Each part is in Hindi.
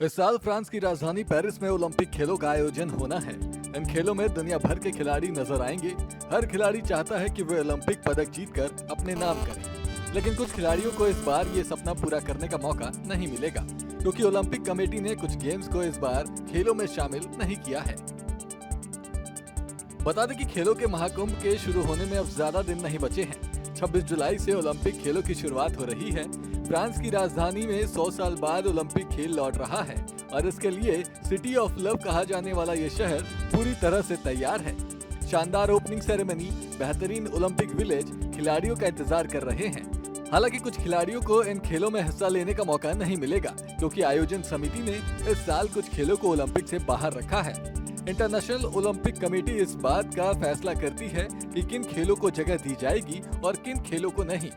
इस साल फ्रांस की राजधानी पेरिस में ओलंपिक खेलों का आयोजन होना है। इन खेलों में दुनिया भर के खिलाड़ी नजर आएंगे। हर खिलाड़ी चाहता है कि वे ओलंपिक पदक जीतकर अपने नाम करें, लेकिन कुछ खिलाड़ियों को इस बार ये सपना पूरा करने का मौका नहीं मिलेगा, क्योंकि ओलंपिक कमेटी ने कुछ गेम्स को इस बार खेलों में शामिल नहीं किया है। बता दें कि खेलों के महाकुंभ के शुरू होने में अब ज्यादा दिन नहीं बचे हैं। 26 जुलाई से ओलंपिक खेलों की शुरुआत हो रही है। फ्रांस की राजधानी में 100 साल बाद ओलंपिक खेल लौट रहा है और इसके लिए सिटी ऑफ लव कहा जाने वाला ये शहर पूरी तरह से तैयार है। शानदार ओपनिंग सेरेमनी, बेहतरीन ओलंपिक विलेज खिलाड़ियों का इंतजार कर रहे हैं। हालांकि कुछ खिलाड़ियों को इन खेलों में हिस्सा लेने का मौका नहीं मिलेगा, क्योंकि आयोजन समिति ने इस साल कुछ खेलों को ओलंपिक से बाहर रखा है। इंटरनेशनल ओलंपिक कमेटी इस बात का फैसला करती है कि किन खेलों को जगह दी जाएगी और किन खेलों को नहीं।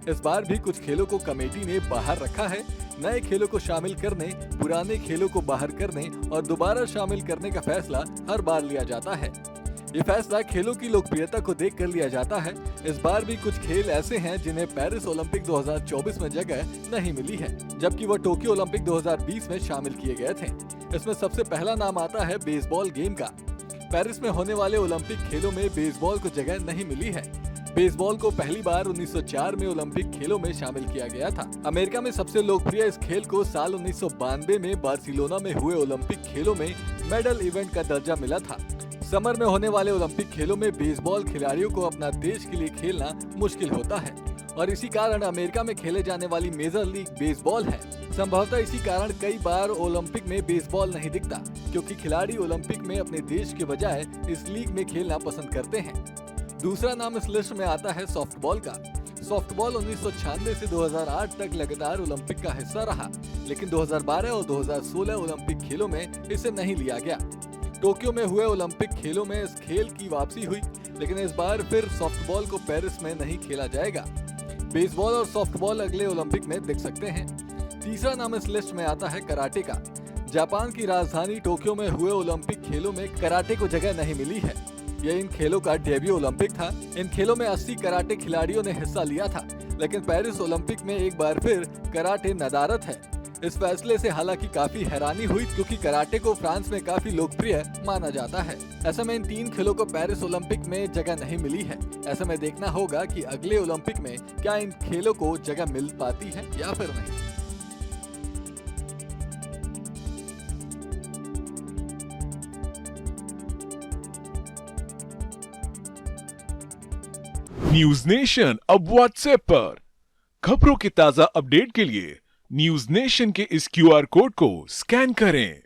इस बार भी कुछ खेलों को कमेटी ने बाहर रखा है। नए खेलों को शामिल करने, पुराने खेलों को बाहर करने और दोबारा शामिल करने का फैसला हर बार लिया जाता है। ये फैसला खेलों की लोकप्रियता को देख कर लिया जाता है। इस बार भी कुछ खेल ऐसे हैं जिन्हें पेरिस ओलंपिक 2024 में जगह नहीं मिली है, जबकि वो टोक्यो ओलंपिक 2020 में शामिल किए गए थे। इसमें सबसे पहला नाम आता है बेसबॉल गेम का। पेरिस में होने वाले ओलंपिक खेलों में बेसबॉल को जगह नहीं मिली है। बेसबॉल को पहली बार 1904 में ओलंपिक खेलों में शामिल किया गया था। अमेरिका में सबसे लोकप्रिय इस खेल को साल 1992 में बार्सिलोना में हुए ओलंपिक खेलों में मेडल इवेंट का दर्जा मिला था। समर में होने वाले ओलंपिक खेलों में बेसबॉल खिलाड़ियों को अपना देश के लिए खेलना मुश्किल होता है और इसी कारण अमेरिका में खेले जाने वाली मेजर लीग बेसबॉल है। संभवतः इसी कारण कई बार ओलंपिक में बेसबॉल नहीं दिखता, क्योंकि खिलाड़ी ओलंपिक में अपने देश के बजाय इस लीग में खेलना पसंद करते हैं। दूसरा नाम इस लिस्ट में आता है सॉफ्टबॉल का। सॉफ्टबॉल 1996 से 2008 तक लगातार ओलंपिक का हिस्सा रहा, लेकिन 2012 और 2016 ओलंपिक खेलों में इसे नहीं लिया गया। टोक्यो में हुए ओलंपिक खेलों में इस खेल की वापसी हुई, लेकिन इस बार फिर सॉफ्टबॉल को पेरिस में नहीं खेला जाएगा। बेसबॉल और सॉफ्टबॉल अगले ओलंपिक में दिख सकते हैं। तीसरा नाम इस लिस्ट में आता है कराटे का। जापान की राजधानी टोक्यो में हुए ओलंपिक खेलों में कराटे को जगह नहीं मिली है। यह इन खेलों का डेब्यू ओलंपिक था। इन खेलों में 80 कराटे खिलाड़ियों ने हिस्सा लिया था, लेकिन पेरिस ओलंपिक में एक बार फिर कराटे नदारत है। इस फैसले से हालांकि काफी हैरानी हुई, क्योंकि कराटे को फ्रांस में काफी लोकप्रिय माना जाता है। ऐसे में इन 3 खेलों को पेरिस ओलंपिक में जगह नहीं मिली है। ऐसे में देखना होगा कि अगले ओलंपिक में क्या इन खेलों को जगह मिल पाती है या फिर नहीं। न्यूज नेशन अब व्हाट्सएप पर। खबरों के ताजा अपडेट के लिए न्यूज नेशन के इस QR कोड को स्कैन करें।